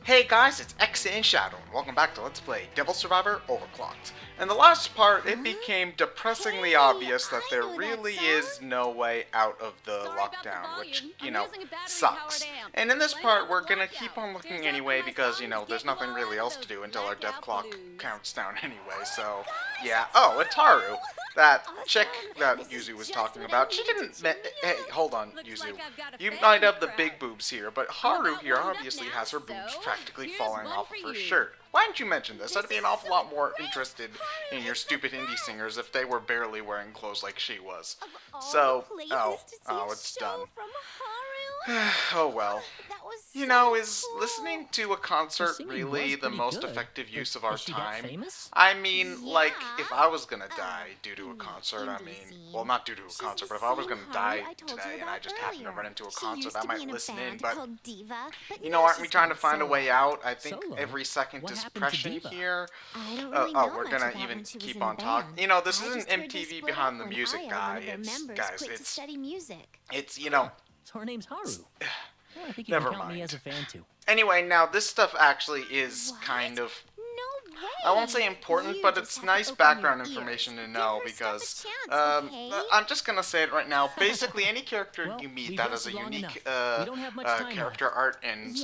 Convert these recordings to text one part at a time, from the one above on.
Hey guys, it's ExandShadow, and welcome back to Let's Play Devil Survivor Overclocked. In the last part, it became depressingly obvious that there really is no way out of the lockdown, which, sucks. And in this part, we're gonna keep on looking anyway because, there's nothing really else to do until our death clock counts down anyway, so, yeah. Oh, it's Haru, that chick that Yuzu was talking about. She didn't... Hey, hold on, Yuzu. You might have the big boobs here, but Haru here obviously has her boobs practically falling off of her shirt. Why didn't you mention this? I'd be an awful lot more interested in your stupid indie singers if they were barely wearing clothes like she was. So, it's done. Oh well. Is listening to a concert really the most effective use of our time? I mean, like, if I was gonna die due to a concert, well, not due to a concert, but if I was gonna die today and I just happened to run into a concert, I might listen in, but, aren't we trying to find a way out? I think every second is pressure here. We're gonna even keep on talking. This isn't MTV Behind the Music, it's, So her name's Haru. Well, I think you never can count mind. me as a fan too. Anyway, now this stuff actually is kind of... I won't say important, but it's nice background information to know because, I'm just gonna say it right now, basically any character you meet that has a unique character art and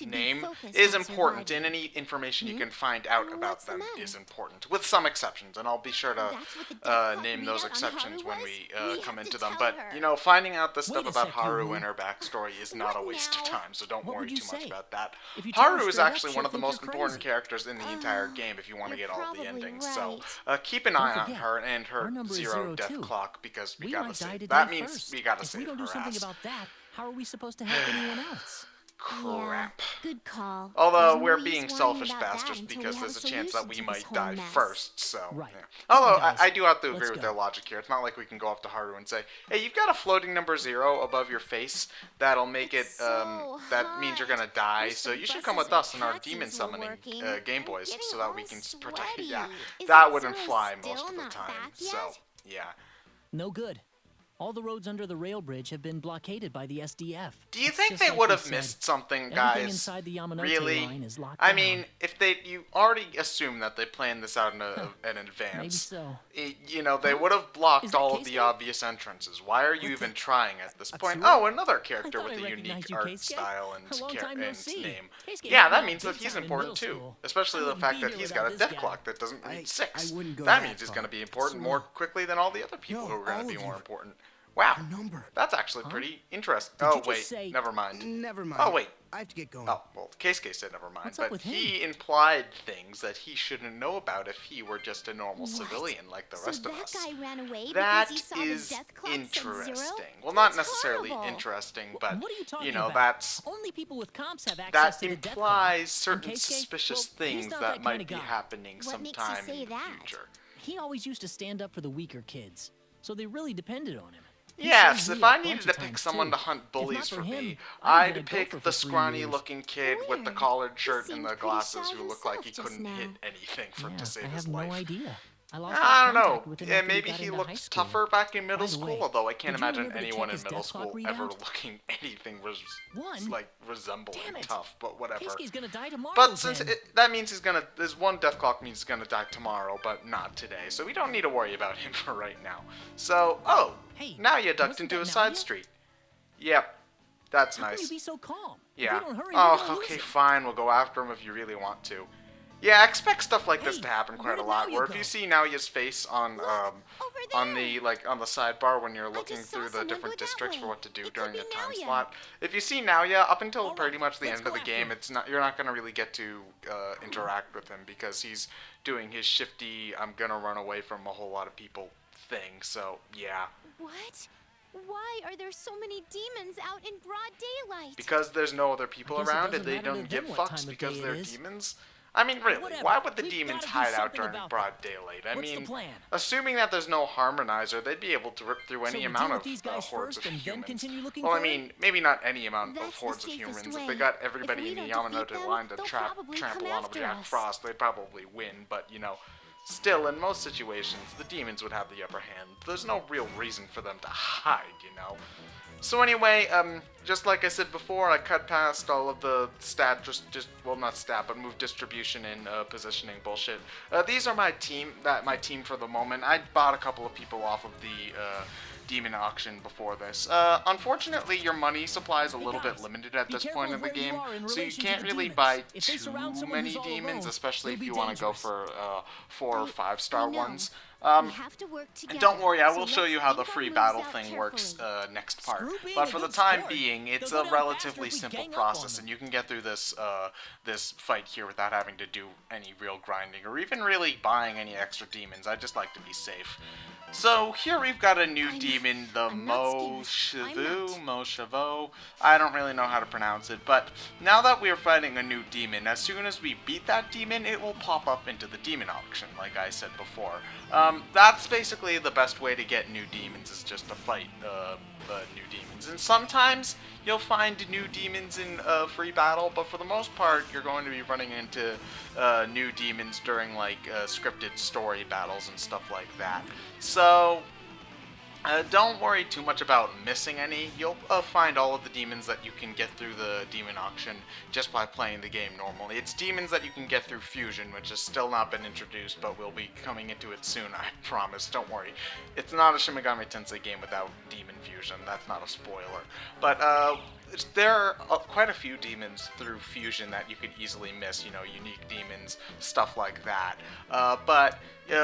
name is important, and any information you can find out about them is important, with some exceptions, and I'll be sure to name those exceptions when we come into them, but, finding out this stuff about Haru and her backstory is not a waste of time, so don't worry too much about that. Haru is actually one of the most important characters in the entire game if you want to get all of the endings, so keep an eye on her and her zero death clock because we gotta save. That means we gotta save her ass. If we don't do something about that, how are we supposed to help anyone else? Crap. Yeah, good call. Although we're being selfish bastards because there's a chance that we might die first, so. Right. Yeah. Although I do have to agree with their logic here. It's not like we can go up to Haru and say, "Hey, you've got a floating number 0 above your face that'll make it that means you're gonna die. So you should come with us in our demon summoning Game Boys so that we can protect you." Yeah, that wouldn't fly most of the time. So yeah. No good. All the roads under the rail bridge have been blockaded by the SDF. Do you think they would have missed something, guys? Really? I mean, if you already assume that they planned this out in advance. Maybe so. They would have blocked all of the obvious entrances. Why are you even trying at this point? Oh, another character with a unique art style and name. Yeah, that means that he's important too. Especially the fact that he's got a death clock that doesn't read 6. That means he's going to be important more quickly than all the other people who are going to be more important. Wow, that's actually pretty interesting. Oh, wait, never mind. Oh, wait. I have to get going. Oh, well, Keisuke said never mind, but he implied things that he shouldn't know about if he were just a normal civilian like the rest of us. That is interesting. Well, not necessarily interesting, but, that's... Only people with comps have access that implies certain suspicious things that might be happening sometime in the future. He always used to stand up for the weaker kids, so they really depended on him. Yes, if I needed to pick someone to hunt bullies for me, I'd pick the scrawny-looking kid with the collared shirt and the glasses who looked like he couldn't hit anything to save his life. I have no idea. I don't know. Yeah, maybe he looked tougher back in middle school, although I can't imagine anyone in middle school ever looking anything resembling tough, but whatever. But since that means this one death clock means he's gonna die tomorrow, but not today, so we don't need to worry about him for right now. So, now you ducked into a side street. Yep, that's nice. How can you be so calm? Yeah. Oh, okay, fine. We'll go after him if you really want to. Yeah, expect stuff like this to happen quite a lot. Where if you see Naoya's face on the sidebar when you're looking through the different districts for what to do during the time slot, if you see Naoya up until pretty much the end of the game, you're not gonna really get to interact with him because he's doing his shifty "I'm gonna run away from a whole lot of people" thing. So yeah. What? Why are there so many demons out in broad daylight? Because there's no other people around and they don't give fucks because they're demons. I mean, really, why would the demons hide out during broad daylight? I mean, assuming that there's no harmonizer, they'd be able to rip through any amount of hordes of humans. Well, I mean, maybe not any amount of hordes of humans. If they got everybody in the Yamanote line to trample on Jack Frost, they'd probably win, but, still, in most situations, the demons would have the upper hand. There's no real reason for them to hide, So anyway, just like I said before, I cut past all of the well, not stat, but move distribution and positioning bullshit. These are my team for the moment. I bought a couple of people off of the demon auction before this. Unfortunately, your money supply is a little bit limited at this point in the game, so you can't really buy too many demons, especially if you want to go for 4 or 5-star ones. And don't worry, I will show you how the free battle thing works next part. But for the time being, it's a relatively simple process, and you can get through this this fight here without having to do any real grinding or even really buying any extra demons. I just like to be safe. So here we've got a new demon, the Moshavu. I don't really know how to pronounce it, but now that we're fighting a new demon, as soon as we beat that demon, it will pop up into the demon auction, like I said before. That's basically the best way to get new demons, is just to fight new demons. And sometimes you'll find new demons in free battle, but for the most part, you're going to be running into new demons during like scripted story battles and stuff like that. So don't worry too much about missing any. You'll find all of the demons that you can get through the demon auction just by playing the game normally. It's demons that you can get through fusion, which has still not been introduced, but we'll be coming into it soon, I promise. Don't worry. It's not a Shin Megami Tensei game without demon fusion. That's not a spoiler. But there are quite a few demons through fusion that you could easily miss, you know, unique demons, stuff like that. But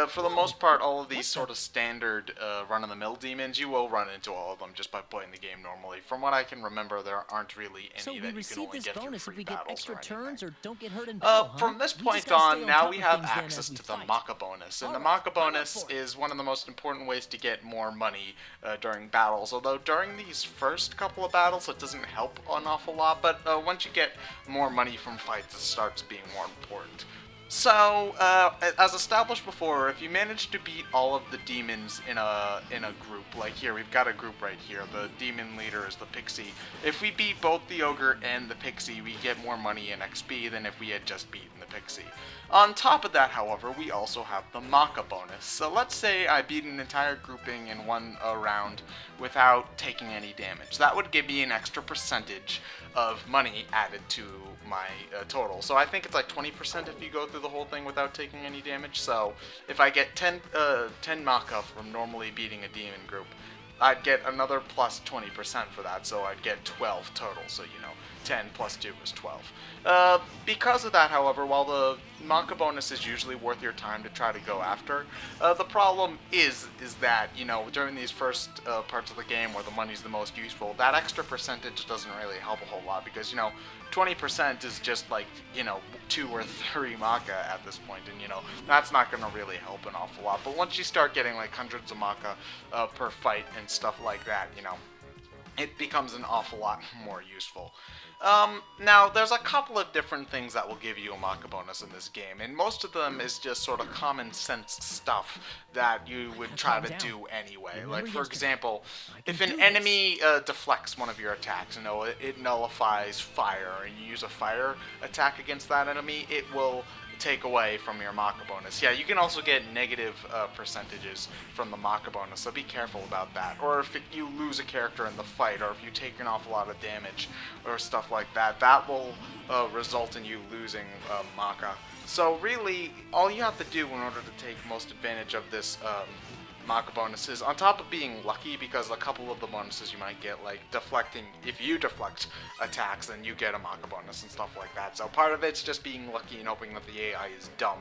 for the most part, all of these sort of standard run-of-the-mill demons, you will run into all of them just by playing the game normally. From what I can remember, there aren't really any that you can only get through free battles or anything. From this point on, now we have access to the Maka bonus, and the Maka bonus is one of the most important ways to get more money during battles, although during these first couple of battles it doesn't help an awful lot, but once you get more money from fights, it starts being more important. So, as established before, if you manage to beat all of the demons in a group, like here, we've got a group right here, the demon leader is the pixie. If we beat both the ogre and the pixie, we get more money and XP than if we had just beaten the pixie. On top of that, however, we also have the Maka bonus. So let's say I beat an entire grouping in one round without taking any damage. That would give me an extra percentage of money added to my total. So I think it's like 20% if you go through the whole thing without taking any damage. So if I get 10 Maka from normally beating a demon group, I'd get another plus 20% for that, so I'd get 12 total. So, you know, 10 plus 2 is 12. Because of that, however, while the Maka bonus is usually worth your time to try to go after, the problem is that, you know, during these first parts of the game where the money's the most useful, that extra percentage doesn't really help a whole lot because, you know, 20% is just like, you know, 2 or 3 Maka at this point, and, you know, that's not going to really help an awful lot. But once you start getting like hundreds of Maka per fight and stuff like that, you know, it becomes an awful lot more useful. Now, there's a couple of different things that will give you a Maka bonus in this game, and most of them is just sort of common sense stuff that you would try to do anyway. Like, for example, if an enemy deflects one of your attacks, you know, it nullifies fire, and you use a fire attack against that enemy, it will take away from your Maka bonus. Yeah, you can also get negative percentages from the Maka bonus, so be careful about that. Or if you lose a character in the fight, or if you take an awful lot of damage, or stuff like that, that will result in you losing Maka. So really, all you have to do in order to take most advantage of this Maka bonuses, on top of being lucky, because a couple of the bonuses you might get, like deflecting, if you deflect attacks, then you get a Maka bonus and stuff like that. So part of it's just being lucky and hoping that the AI is dumb.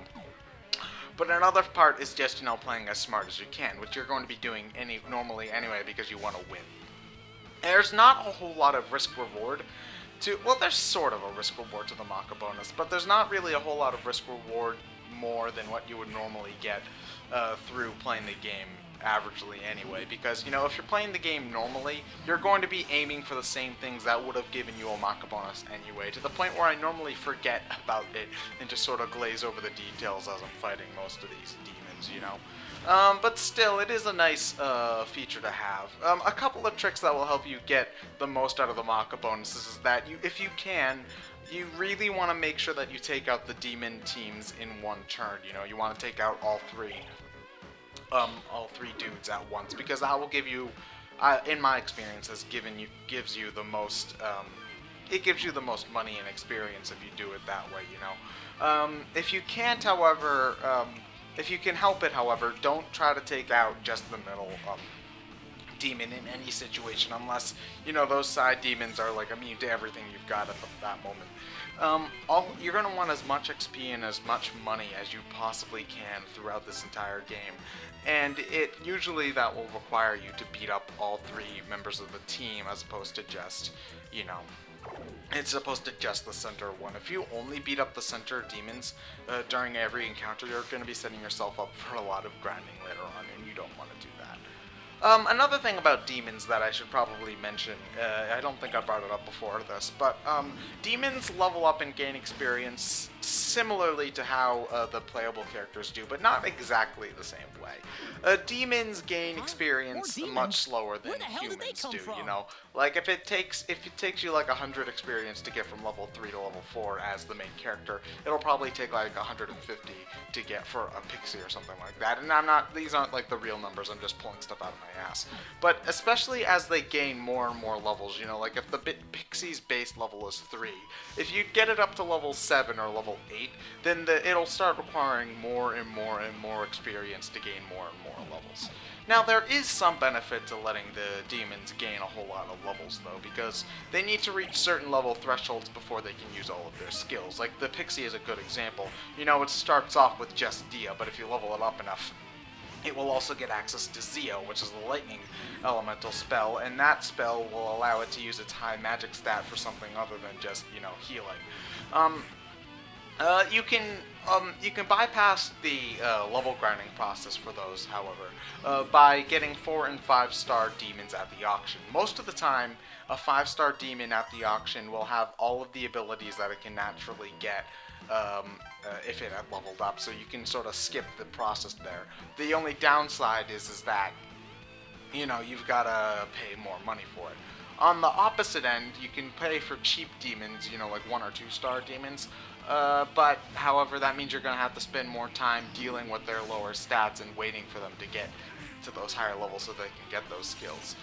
But another part is just, you know, playing as smart as you can, which you're going to be doing normally anyway because you want to win. There's not a whole lot of risk-reward well, there's sort of a risk-reward to the Maka bonus, but there's not really a whole lot of risk-reward more than what you would normally get through playing the game averagely anyway, because, you know, if you're playing the game normally, you're going to be aiming for the same things that would have given you a Maka bonus anyway, to the point where I normally forget about it and just sort of glaze over the details as I'm fighting most of these demons, you know. But still, it is a nice feature to have. A couple of tricks that will help you get the most out of the Maka bonuses is that if you can, you really want to make sure that you take out the demon teams in one turn. You know, you want to take out all three dudes at once, because that will give you in my experience, gives you the most. It gives you the most money and experience if you do it that way, you know. If you can't, however, if you can help it, however, don't try to take out just the middle demon in any situation, unless, you know, those side demons are like immune to everything you've got at that moment. You're going to want as much XP and as much money as you possibly can throughout this entire game. And usually that will require you to beat up all 3 members of the team as opposed to just, you know, it's supposed to just the center one. If you only beat up the center demons during every encounter, you're going to be setting yourself up for a lot of grinding later on, and you don't want to do that. Another thing about demons that I should probably mention, I don't think I brought it up before this, but demons level up and gain experience similarly to how the playable characters do, but not exactly the same way. Demons gain experience much slower than humans do, you know? Like, if it takes you like 100 experience to get from level 3 to level 4 as the main character, it'll probably take like 150 to get for a pixie or something like that. And these aren't like the real numbers, I'm just pulling stuff out of my ass. But especially as they gain more and more levels, you know, like if the pixie's base level is 3, if you get it up to level 7 or level 8, then it'll start requiring more and more and more experience to gain more and more levels. Now, there is some benefit to letting the demons gain a whole lot of levels, though, because they need to reach certain level thresholds before they can use all of their skills. Like, the Pixie is a good example. You know, it starts off with just Dia, but if you level it up enough, it will also get access to Zeo, which is the lightning elemental spell, and that spell will allow it to use its high magic stat for something other than just, you know, healing. You can bypass the level grinding process for those, however, by getting 4 and 5 star demons at the auction. Most of the time, a 5-star demon at the auction will have all of the abilities that it can naturally get if it had leveled up, so you can sort of skip the process there. The only downside is that, you know, you've got to pay more money for it. On the opposite end, you can pay for cheap demons, you know, like 1 or 2 star demons, but however, that means you're going to have to spend more time dealing with their lower stats and waiting for them to get to those higher levels so they can get those skills.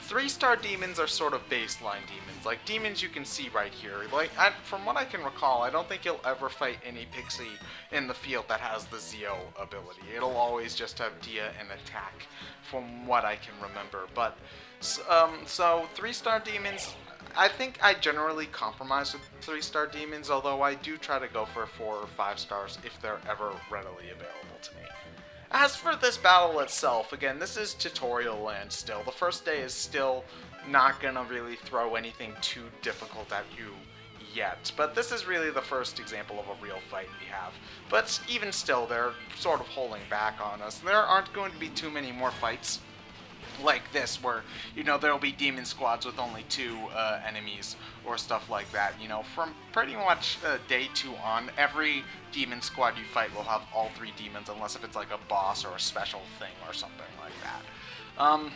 3-star demons are sort of baseline demons, like demons you can see right here. Like, from what I can recall, I don't think you'll ever fight any Pixie in the field that has the Zeo ability. It'll always just have Dia and attack, from what I can remember. But, so 3-star demons, I think I generally compromise with 3-star demons, although I do try to go for 4 or 5 stars if they're ever readily available to me. As for this battle itself, again, this is tutorial land still. The first day is still not gonna really throw anything too difficult at you yet, but this is really the first example of a real fight we have. But even still, they're sort of holding back on us. There aren't going to be too many more fights like this, where, you know, there'll be demon squads with only 2 enemies or stuff like that. You know, from pretty much day 2 on, every demon squad you fight will have all 3 demons, unless if it's like a boss or a special thing or something like that.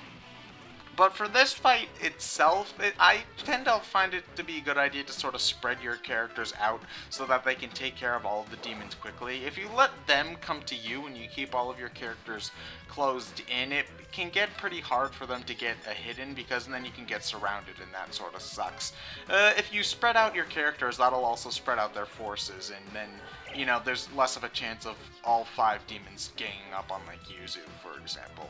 But for this fight itself, I tend to find it to be a good idea to sort of spread your characters out so that they can take care of all of the demons quickly. If you let them come to you and you keep all of your characters closed in, it can get pretty hard for them to get a hidden, because then you can get surrounded and that sort of sucks. If you spread out your characters, that'll also spread out their forces, and then, you know, there's less of a chance of all 5 demons ganging up on, like, Yuzu, for example.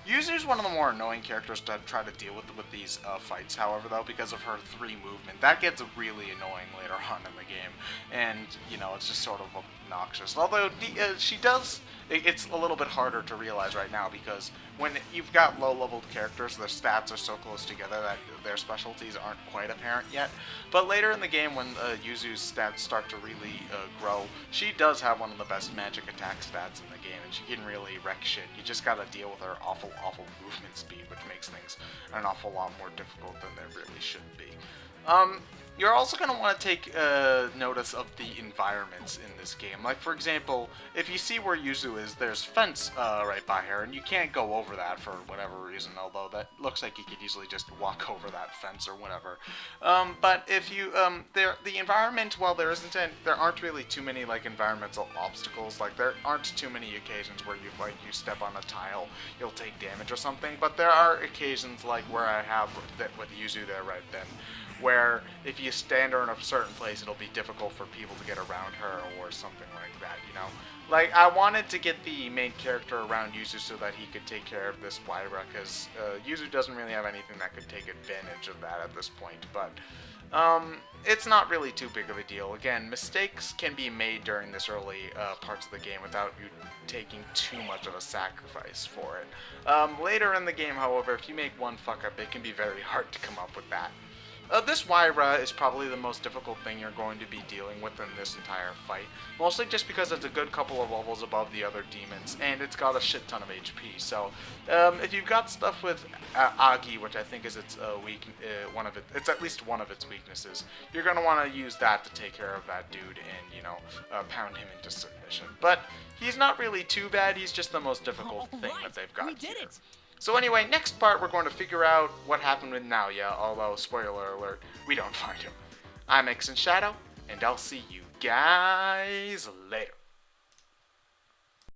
Yuzu's one of the more annoying characters to try to deal with these fights, however, though, because of her 3 movement. That gets really annoying later on in the game, and, you know, it's just sort of obnoxious. Although, she does, it's a little bit harder to realize right now, because when you've got low-leveled characters, their stats are so close together that their specialties aren't quite apparent yet. But later in the game, when Yuzu's stats start to really grow, she does have one of the best magic attack stats in the game, and she can really wreck shit. You just gotta deal with her awful movement speed, which makes things an awful lot more difficult than they really should be. You're also going to want to take notice of the environments in this game. Like, for example, if you see where Yuzu is, there's fence right by her, and you can't go over that for whatever reason, although that looks like you could easily just walk over that fence or whatever. But if you, the environment, while there aren't really too many, like, environmental obstacles. Like, there aren't too many occasions where you step on a tile, you'll take damage or something, but there are occasions, like where I have that with Yuzu there right then, where if you stand her in a certain place, it'll be difficult for people to get around her or something like that, you know? Like, I wanted to get the main character around Yuzu so that he could take care of this Wyra, because Yuzu doesn't really have anything that could take advantage of that at this point, but it's not really too big of a deal. Again, mistakes can be made during this early parts of the game without you taking too much of a sacrifice for it. Later in the game, however, if you make one fuck up, it can be very hard to come up with that. This Wyra is probably the most difficult thing you're going to be dealing with in this entire fight, mostly just because it's a good couple of levels above the other demons, and it's got a shit ton of HP. So, if you've got stuff with Agi, which I think is its it's at least one of its weaknesses, you're going to want to use that to take care of that dude and, you know, pound him into submission. But he's not really too bad. He's just the most difficult thing that they've got. We did it. So anyway, next part we're going to figure out what happened with Naoya, although, spoiler alert, we don't find him. I'm ExandShadow, and I'll see you guys later.